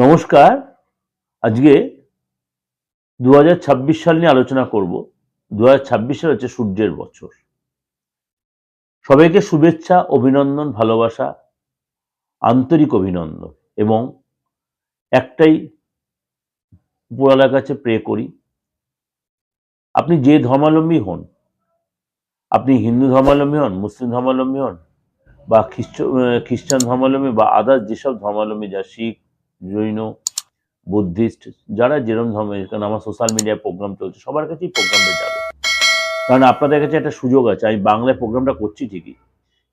নমস্কার। আজকে 2026 সাল নিয়ে আলোচনা করব। 2026 সাল হচ্ছে সূর্যের বছর। সবাইকে শুভেচ্ছা, অভিনন্দন, ভালোবাসা, আন্তরিক অভিনন্দন এবং একটাই উপরওয়ালার কাছে প্রে করি, আপনি যে ধর্মাবলম্বী হন, আপনি হিন্দু ধর্মাবলম্বী হন, মুসলিম ধর্মাবলম্বী হন বা খ্রিস্টান ধর্মাবলম্বী বা আদার্স যেসব ধর্মাবলম্বী, যা শিখ, জৈন, বুদ্ধিস্ট, যারা যেরকম ধর্মের, কারণ আমার সোশ্যাল মিডিয়ায় প্রোগ্রাম চলছে, সবার কাছেই প্রোগ্রামটা যাবে। কারণ আপনাদের কাছে একটা সুযোগ আছে, আমি বাংলায় প্রোগ্রামটা করছি ঠিকই,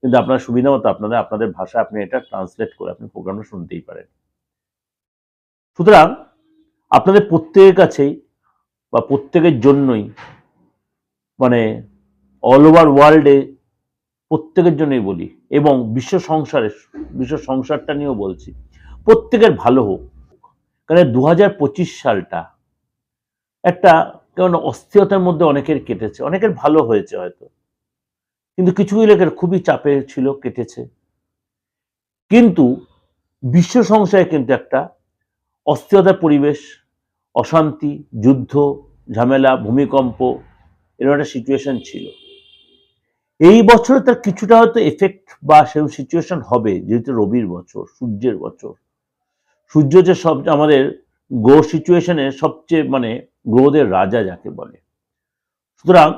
কিন্তু আপনার সুবিধা মতো আপনাদের ভাষা আপনি এটা ট্রান্সলেট করে আপনি প্রোগ্রামটা শুনতেই পারেন। সুতরাং আপনাদের প্রত্যেকের কাছেই বা প্রত্যেকের জন্যই, মানে অল ওভার ওয়ার্ল্ডে প্রত্যেকের জন্যই বলি, এবং বিশ্ব সংসারটা নিয়েও বলছি, প্রত্যেকের ভালো হোক। কারণ 2025 সালটা একটা কেমন অস্থিরতার মধ্যে অনেকের কেটেছে, অনেকের ভালো হয়েছে হয়তো, কিন্তু কিছু এলাকার খুবই চাপে ছিল, কেটেছে। কিন্তু বিশ্ব সংসারে কিন্তু একটা অস্থিরতার পরিবেশ, অশান্তি, যুদ্ধ, ঝামেলা, ভূমিকম্প, এরকম একটা সিচুয়েশন ছিল। এই বছর তার কিছুটা হয়তো এফেক্ট বা সেরকম সিচুয়েশন হবে, যেহেতু রবির বছর, সূর্যের বছর। সূর্য যে সব আমাদের গ্রহ সিচুয়েশনের সবচেয়ে, মানে গ্রহদের রাজা যাকে বলে। সুতরাং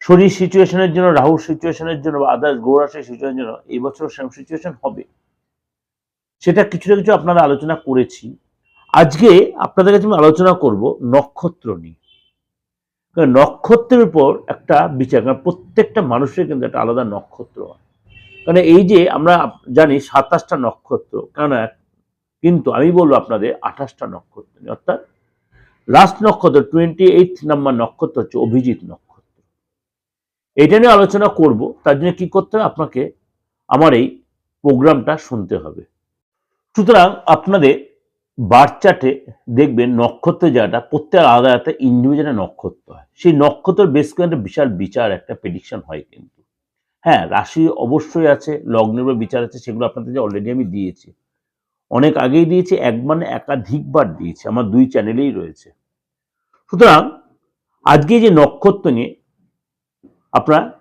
শরীর সিচুয়েশনের জন্য, রাহুর সিচুয়েশনের জন্য বা আদার্স গ্রহ রাশির সিচুয়েশনের জন্য এই বছর সেরকম সিচুয়েশন হবে, সেটা কিছুটা কিছু আপনারা আলোচনা করেছি। আজকে আপনাদের কাছে আমি আলোচনা করব নক্ষত্র নিয়ে। নক্ষত্রের উপর একটা বিচার, কারণ প্রত্যেকটা মানুষের কিন্তু একটা আলাদা নক্ষত্র হয়। কারণ এই যে আমরা জানি 27টা নক্ষত্র, কারণ কিন্তু আমি বলবো আপনাদের 28টা নক্ষত্র, অর্থাৎ লাস্ট নক্ষত্র 28 নাম্বার নক্ষত্র হচ্ছে অভিজিৎ নক্ষত্র। এটা নিয়ে আলোচনা করব। তার জন্য কি করতে হবে, আপনাকে আমার এই প্রোগ্রামটা শুনতে হবে। সুতরাং আপনাদের বার্থ চার্টে দেখবেন নক্ষত্র জায়গাটা প্রত্যেক আলাদা একটা ইন্ডিভিজুয়াল নক্ষত্র হয়, সেই নক্ষত্র বেশ করে একটা বিশাল বিচার, একটা প্রেডিকশন হয়। কিন্তু হ্যাঁ, রাশি অবশ্যই আছে, লগ্নের বিচার আছে, সেগুলো আপনাদের অলরেডি আমি দিয়েছি, অনেক আগেই দিয়েছি, একাধিকবার দিয়েছি, আমার 2 চ্যানেলেই রয়েছে। সুতরাং আজকে যে নক্ষত্র নিয়ে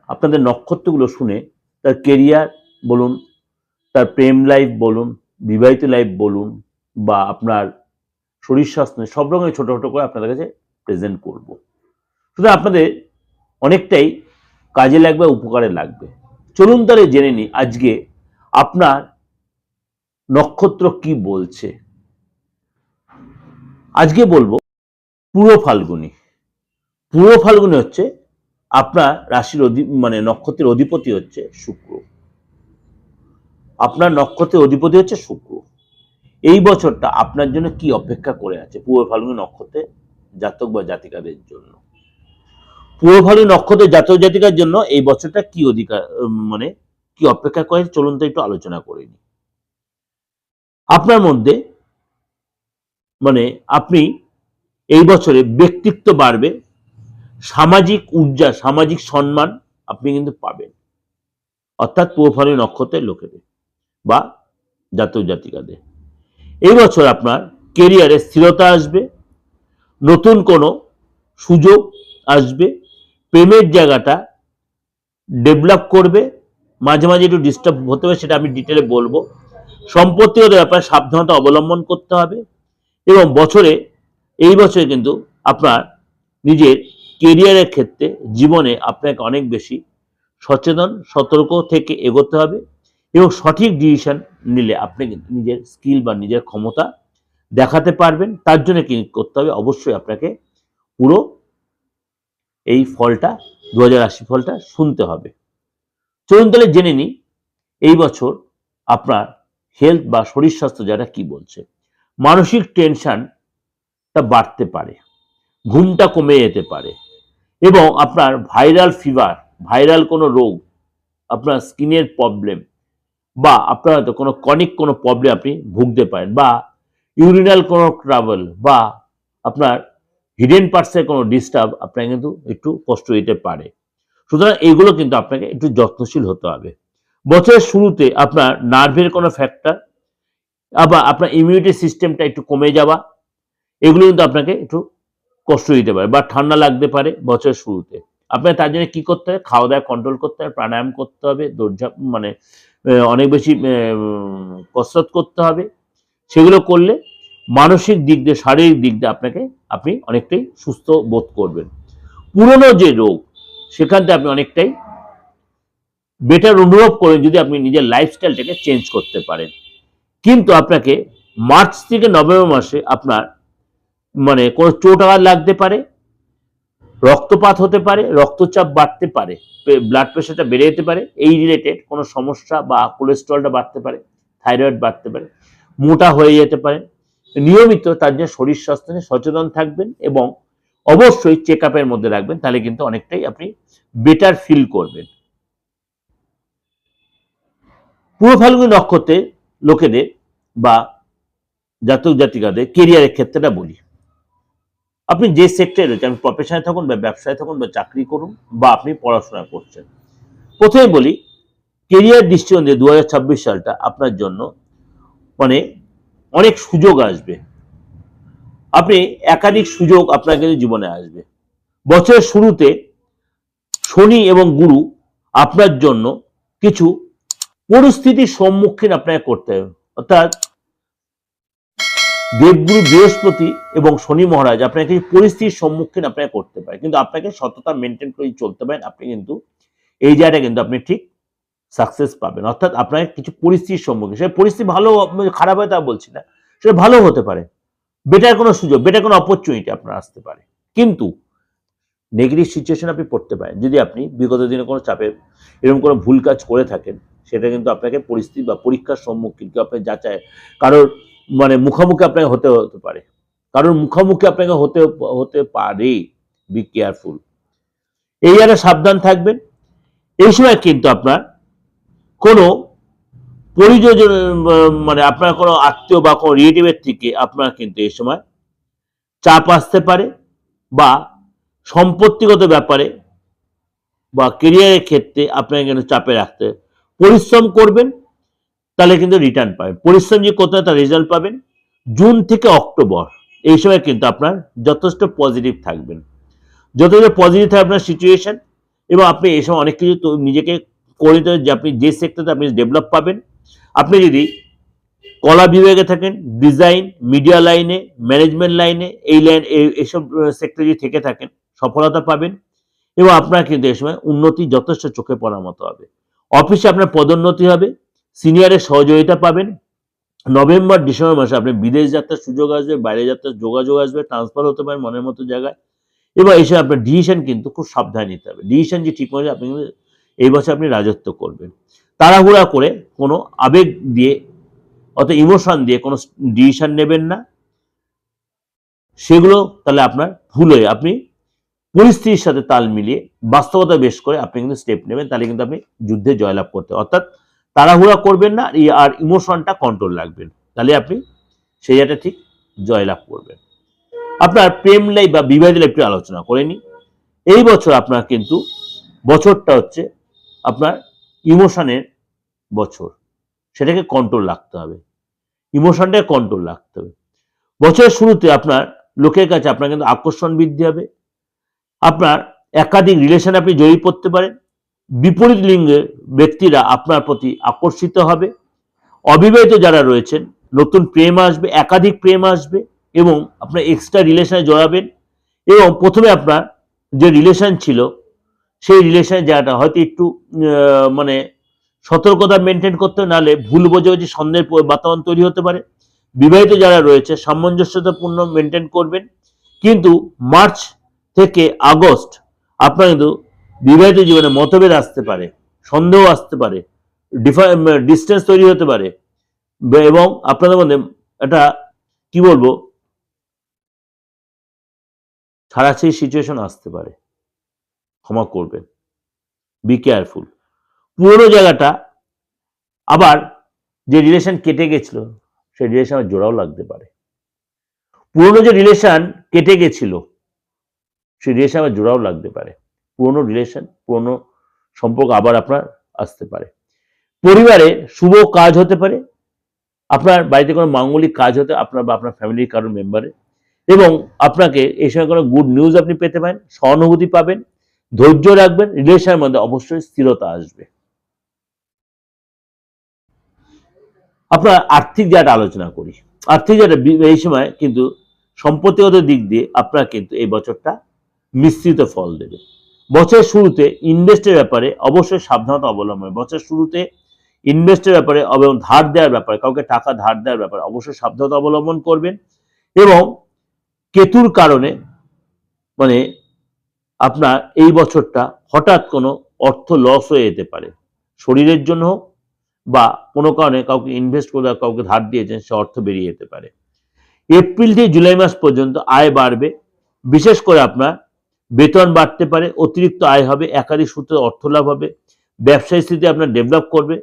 আপনাদের নক্ষত্রগুলো শুনে তার কেরিয়ার বলুন, তার প্রেম লাইফ বলুন, বিবাহিত লাইফ বলুন, বা আপনার শরীর স্বাস্থ্য, সব রকমের ছোট ছোট করে আপনাদের কাছে প্রেজেন্ট করব। সুতরাং আপনাদের অনেকটাই কাজে লাগবে, উপকারে লাগবে। চলুন তাহলে জেনে নিই আজকে আপনার নক্ষত্র কি বলছে। আজকে বলবো পূর্ব ফাল্গুনী। পূর্ব ফাল্গুনী হচ্ছে আপনার রাশির মানে নক্ষত্রের অধিপতি হচ্ছে শুক্র। আপনার নক্ষত্রের অধিপতি হচ্ছে শুক্র। এই বছরটা আপনার জন্য কি অপেক্ষা করে আছে পূর্ব ফাল্গুনী নক্ষত্রের জাতক বা জাতিকাদের জন্য? পূর্ব ফাল্গুনী নক্ষত্রের জাতক জাতিকার জন্য এই বছরটা কি মানে কি অপেক্ষা করে, চলুন তো একটু আলোচনা করে নিই। আপনার মধ্যে, মানে আপনি এই বছরে ব্যক্তিত্ব বাড়বে, সামাজিক ঊর্জা, সামাজিক সম্মান আপনি কিন্তু পাবেন, অর্থাৎ পূর্ব ফাল্গুনী নক্ষত্রের লোকেদের বা জাতক জাতিকাদের। এই বছর আপনার কেরিয়ারে স্থিরতা আসবে, নতুন কোনো সুযোগ আসবে, প্রেমের জায়গাটা ডেভেলপ করবে, মাঝে মাঝে একটু ডিস্টার্ব হতে হবে, সেটা আমি ডিটেলে বলবো। সম্পত্তিগত ব্যাপারে সাবধানতা অবলম্বন করতে হবে, এবং এই বছরে কিন্তু আপনার নিজের কেরিয়ারের ক্ষেত্রে, জীবনে আপনাকে অনেক বেশি সচেতন, সতর্ক থেকে এগোতে হবে, এবং সঠিক ডিসিশন নিলে আপনি নিজের স্কিল বা নিজের ক্ষমতা দেখাতে পারবেন। তার জন্য কি করতে হবে, অবশ্যই আপনাকে পুরো এই ফলটা 2080 ফলটা শুনতে হবে। চলুন তাহলে জেনে নিই এই বছর আপনার হেলথ বা শরীর স্বাস্থ্য যারা কি বলছে। মানসিক টেনশনটা বাড়তে পারে, ঘুমটা কমে যেতে পারে, এবং আপনার ভাইরাল ফিভার, ভাইরাল কোনো রোগ, আপনার স্কিনের প্রবলেম, বা আপনার হয়তো কোনো ক্রনিক কোনো প্রবলেম আপনি ভুগতে পারেন, বা ইউরিনাল কোনো ট্রাবল, বা আপনার হিডেন পার্টসের কোনো ডিস্টার্ব আপনাকে কিন্তু একটু কষ্ট দিতে পারে। সুতরাং এইগুলো কিন্তু আপনাকে একটু যত্নশীল হতে হবে। বছরের শুরুতে আপনার নার্ভের কোনো ফ্যাক্টর আবার আপনার ইমিউনিটি সিস্টেমটা একটু কমে যাওয়া, এগুলো কিন্তু আপনাকে একটু কষ্ট দিতে পারে, বা ঠান্ডা লাগতে পারে বছরের শুরুতে। আপনার তার জন্য কি করতে হবে? খাওয়া দাওয়া কন্ট্রোল করতে হবে, প্রাণায়াম করতে হবে, দৌড়ঝাঁপ মানে অনেক বেশি কসরত করতে হবে। সেগুলো করলে মানসিক দিক দিয়ে, শারীরিক দিক দিয়ে আপনি অনেকটাই সুস্থ বোধ করবেন। পুরনো যে রোগ, সেখান থেকে আপনি অনেকটাই বেটার অনুভব করেন যদি আপনি নিজের লাইফস্টাইলটাকে চেঞ্জ করতে পারেন। কিন্তু আপনাকে মার্চ থেকে নভেম্বর মাসে আপনার মানে কোনো চোট আঘাত লাগতে পারে, রক্তপাত হতে পারে, রক্তচাপ বাড়তে পারে, ব্লাড প্রেশারটা বেড়ে যেতে পারে, এই রিলেটেড কোনো সমস্যা, বা কোলেস্ট্রলটা বাড়তে পারে, থাইরয়েড বাড়তে পারে, মোটা হয়ে যেতে পারে। নিয়মিত তার জন্য শরীর স্বাস্থ্য নিয়ে সচেতন থাকবেন এবং অবশ্যই চেক আপের মধ্যে রাখবেন, তাহলে কিন্তু অনেকটাই আপনি বেটার ফিল করবেন। পূর্ব ফাল্গুনী নক্ষত্রের লোকেদের বা জাতক জাতিকাদের কেরিয়ারের ক্ষেত্রেটা বলি। আপনি যে সেক্টরে রয়েছেন, আপনি প্রফেশনে থাকুন বা ব্যবসায় থাকুন বা চাকরি করুন বা আপনি পড়াশোনা করছেন, প্রথমে বলি কেরিয়ার দৃষ্টিকোণ দিয়ে 2026 সালটা আপনার জন্য মানে অনেক সুযোগ আসবে। আপনি একাধিক সুযোগ আপনার কিন্তু জীবনে আসবে। বছরের শুরুতে শনি এবং গুরু আপনার জন্য কিছু পরিস্থিতির সম্মুখীন আপনাকে করতে হবে। অর্থাৎ দেবগুরু বৃহস্পতি এবং শনি মহারাজ আপনাকে কিছু পরিস্থিতির সম্মুখীন আপনাকে করতে পারে, কিন্তু আপনাকে সততা মেনটেন করে চলতে পারেন, আপনি কিন্তু এই জায়গাটা কিন্তু আপনি ঠিক সাকসেস পাবেন। অর্থাৎ আপনাকে কিছু পরিস্থিতির সম্মুখীন, সে পরিস্থিতি ভালো খারাপ হয় তা বলছি না, সেটা ভালো হতে পারে, বেটার কোনো সুযোগ, বেটার কোনো অপরচুনিটি আপনার আসতে পারে। কিন্তু নেগেটিভ সিচুয়েশন আপনি পড়তে পারেন যদি আপনি বিগত দিনে কোনো চাপে এরকম কোনো ভুল কাজ করে থাকেন, সেটা কিন্তু আপনাকে পরিস্থিতি বা পরীক্ষার সম্মুখীন, কেউ আপনার যাচাই, কারোর মানে মুখোমুখি আপনাকে হতে পারে, কারোর মুখোমুখি আপনাকে হতে পারে। বি কেয়ারফুল, এই জায়গায় সাবধান থাকবেন। এই সময় কিন্তু আপনার কোনো পরিযোজন মানে আপনার কোনো আত্মীয় বা কোনো রিলেটিভের থেকে আপনার কিন্তু এই সময় চাপ আসতে পারে, বা সম্পত্তিগত ব্যাপারে বা কেরিয়ারের ক্ষেত্রে আপনাকে কিন্তু চাপে রাখতে হবে। পরিশ্রম করবেন তাহলে কিন্তু রিটার্ন পাবেন, পরিশ্রম যে করতে হয় তার রেজাল্ট পাবেন। জুন থেকে অক্টোবর এই সময় কিন্তু আপনার যথেষ্ট পজিটিভ থাকবেন, যথেষ্ট পজিটিভ থাকবে আপনার সিচুয়েশন, এবং আপনি এই সময় অনেক কিছু নিজেকে করে নিতে হবে যে আপনি যে সেক্টরে আপনি ডেভেলপ পাবেন। আপনি যদি কলা বিভাগে থাকেন, ডিজাইন, মিডিয়া লাইনে, ম্যানেজমেন্ট লাইনে, এই লাইন এইসব সেক্টরে যদি থেকে থাকেন, সফলতা পাবেন এবং আপনার কিন্তু এই সময় উন্নতি যথেষ্ট চোখে পড়ার মতো হবে। অফিসে আপনার পদোন্নতি হবে, সিনিয়রের সহযোগিতা পাবেন। নভেম্বর ডিসেম্বর মাসে আপনি বিদেশ যাত্রার সুযোগ আসবে, বাইরে যাত্রার যোগাযোগ আসবে, ট্রান্সফার হতে পারে মনের মতো জায়গায়। এবং এই সময় আপনার ডিসিশন কিন্তু খুব সাবধানে নিতে হবে। ডিসিশন যে ঠিক মতো আপনি কিন্তু এই বছর আপনি রাজত্ব করবেন। তাড়াহুড়া করে কোনো আবেগ দিয়ে অর্থাৎ ইমোশন দিয়ে কোনো ডিসিশন নেবেন না, সেগুলো তাহলে আপনার ভুল হয়ে আপনি পরিস্থিতির সাথে তাল মিলিয়ে বাস্তবতা বেশ করে আপনি কিন্তু স্টেপ নেবেন, তাহলে কিন্তু আপনি যুদ্ধে জয়লাভ করতে, অর্থাৎ তাড়াহুড়া করবেন না আর ইমোশনটা কন্ট্রোল রাখবেন, তাহলে আপনি সেই জায়গাটা ঠিক জয়লাভ করবেন। আপনার প্রেম লাইফ বা বিবাহিত লাইফ একটু আলোচনা করে নিই। এই বছর আপনার কিন্তু বছরটা হচ্ছে আপনার ইমোশনের বছর, সেটাকে কন্ট্রোল রাখতে হবে, ইমোশনটাকে কন্ট্রোল রাখতে হবে। বছরের শুরুতে আপনার লোকের কাছে আপনার কিন্তু আকর্ষণ বৃদ্ধি হবে, আপনার একাধিক রিলেশন আপনি জড়িয়ে পড়তে পারেন, বিপরীত লিঙ্গের ব্যক্তিরা আপনার প্রতি আকর্ষিত হবে, অবিবাহিত যারা রয়েছেন নতুন প্রেম আসবে, একাধিক প্রেম আসবে এবং আপনার এক্সট্রা রিলেশনে জড়াবেন, এবং প্রথমে আপনার যে রিলেশন ছিল সেই রিলেশনের জায়গাটা হয়তো একটু মানে সতর্কতা মেনটেন করতে, নাহলে ভুল বোঝাবুঝি সন্দেহের বাতাবরণ তৈরি হতে পারে। বিবাহিত যারা রয়েছে সামঞ্জস্যতাপূর্ণ মেনটেন করবেন, কিন্তু মার্চ থেকে আগস্ট আপনার কিন্তু বিবাহিত জীবনে মতভেদ আসতে পারে, সন্দেহ আসতে পারে, ডিস্টেন্স তৈরি হতে পারে, এবং আপনাদের মধ্যে একটা কি বলবো ছাড়াছাড়ি সিচুয়েশন আসতে পারে, ক্ষমা করবেন, বি কেয়ারফুল। পুরোনো জায়গাটা আবার যে রিলেশন কেটে গেছিল সেই রিলেশন আবার জোড়াও লাগতে পারে, পুরোনো যে রিলেশন কেটে গেছিল সেই রিলেশন আবার জোড়াও লাগতে পারে, পুরোনো রিলেশন পুরোনো সম্পর্ক আবার আপনার আসতে পারে। পরিবারে শুভ কাজ হতে পারে, আপনার বাড়িতে কোনো মাঙ্গলিক কাজ হতে আপনার বা আপনার ফ্যামিলির কারোর মেম্বারের, এবং আপনাকে এই সময় কোনো গুড নিউজ আপনি পেতে পারেন, সহানুভূতি পাবেন, ধৈর্য রাখবেন, রিলেশনের মধ্যে অবশ্যই স্থিরতা আসবে। আপনার আর্থিক জায়গাটা আলোচনা করি। আর্থিক জায়গাটা এই সময় কিন্তু সম্পত্তিগত দিক দিয়ে আপনার কিন্তু এই বছরটা মিশ্রিত ফল দেবে। বছরের শুরুতে ইনভেস্টের ব্যাপারে অবশ্যই সাবধানতা অবলম্বন। বছরের শুরুতে ইনভেস্টের ব্যাপারে এবং ধার দেওয়ার ব্যাপারে, কাউকে টাকা ধার দেওয়ার ব্যাপারে অবশ্যই সাবধানতা অবলম্বন করবেন। এবং কেতুর কারণে মানে আপনার এই বছরটা হঠাৎ কোনো অর্থ লস হয়ে যেতে পারে, শরীরের জন্য হোক বা কোনো কারণে কাউকে ইনভেস্ট করে কাউকে ধার দিয়েছেন, সে অর্থ বেরিয়ে যেতে পারে। এপ্রিল থেকে জুলাই মাস পর্যন্ত আয় বাড়বে, বিশেষ করে আপনার বেতন বাড়তে পারে, অতিরিক্ত আয় হবে, একাধিক সূত্রে অর্থ লাভ হবে, ব্যবসায়ী স্থিতি আপনার ডেভেলপ করবে,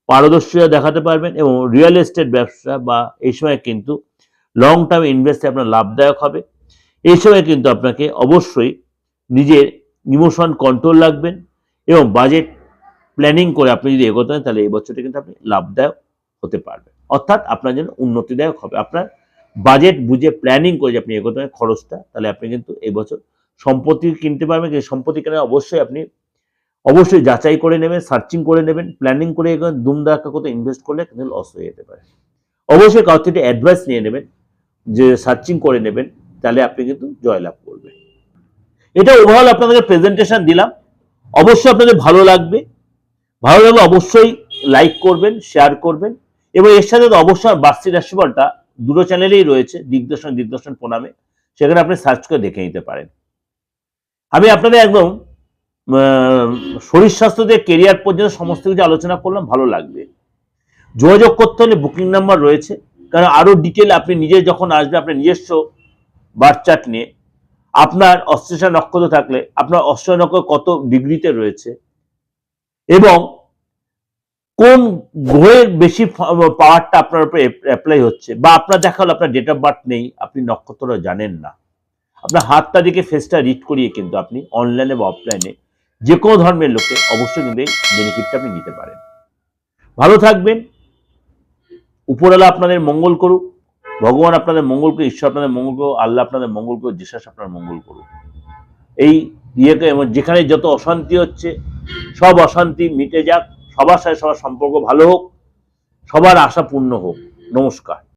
পারদর্শিতা দেখাতে পারবেন, এবং রিয়েল এস্টেট ব্যবসা বা এই সময় কিন্তু লং টার্ম ইনভেস্টে আপনার লাভদায়ক হবে। এই সময় কিন্তু আপনাকে অবশ্যই নিজের ইমোশন কন্ট্রোল রাখবেন এবং বাজেট প্ল্যানিং করে আপনি যদি এগোতে হয় তাহলে এই বছরটা কিন্তু আপনি লাভদায়ক হতে পারবেন, অর্থাৎ আপনার জন্য উন্নতিদায়ক হবে। আপনার বাজেট বুঝে প্ল্যানিং করে আপনি এগোতে হয় খরচটা, তাহলে আপনি কিন্তু এই বছর সম্পত্তি কিনতে পারবেন। কিন্তু সম্পত্তি কেনা অবশ্যই আপনি অবশ্যই যাচাই করে নেবেন, সার্চিং করে নেবেন, প্ল্যানিং করে এগোবেন। দুমদাক্কা কোথাও ইনভেস্ট করলে কিন্তু লস হয়ে যেতে পারে। অবশ্যই কারোর থেকে অ্যাডভাইস নিয়ে নেবেন, যে সার্চিং করে নেবেন, তাহলে আপনি কিন্তু জয়লাভ করবেন। এটা ওভারঅল আপনাদের প্রেজেন্টেশন দিলাম। অবশ্যই আপনাদের ভালো লাগবে। ভালো লাগলে অবশ্যই লাইক করবেন, শেয়ার করবেন, এবং এর সাথে অবশ্যই বার্ষিক রাশিফলটা দুটো চ্যানেলেই রয়েছে, দিগদর্শন প্রণামে, সেখানে আপনি সার্চ করে দেখে নিতে পারেন। আমি আপনাদের একদম শরীর স্বাস্থ্য থেকে কেরিয়ার পর্যন্ত সমস্ত কিছু আলোচনা করলাম, ভালো লাগবে। যোগাযোগ করতে হলে বুকিং নাম্বার রয়েছে, কারণ আরো ডিটেল আপনি নিজে যখন আসবে, আপনার নিজস্ব বার্থ চার্ট নিয়ে, আপনার অশ্লেষা নক্ষত্র থাকলে আপনার অশ্লেষা নক্ষত্র কত ডিগ্রিতে রয়েছে এবং কোন গ্রহের বেশি পাওয়ারটা আপনার উপরে অ্যাপ্লাই হচ্ছে, বা আপনার দেখা হলো আপনার ডেট অফ বার্থ নেই, আপনি নক্ষত্রটা জানেন না, আপনার হাতটা দিকে ফেসটা রিড করিয়ে কিন্তু আপনি অনলাইনে বা অফলাইনে যে কোনো ধর্মের লোকে অবশ্যই কিন্তু এই বেনিফিটটা আপনি নিতে পারেন। ভালো থাকবেন, উপরওয়ালা আপনাদের মঙ্গল করুক, ভগবান আপনাদের মঙ্গল করুক, ঈশ্বর আপনাদের মঙ্গল করুক, আল্লাহ আপনাদের মঙ্গল করুক, জিসাস আপনার মঙ্গল করুক। এই ইয়েকে যেখানে যত অশান্তি হচ্ছে সব অশান্তি মিটে যাক, সবার সাথে সবার সম্পর্ক ভালো হোক, সবার আশা পূর্ণ হোক। নমস্কার।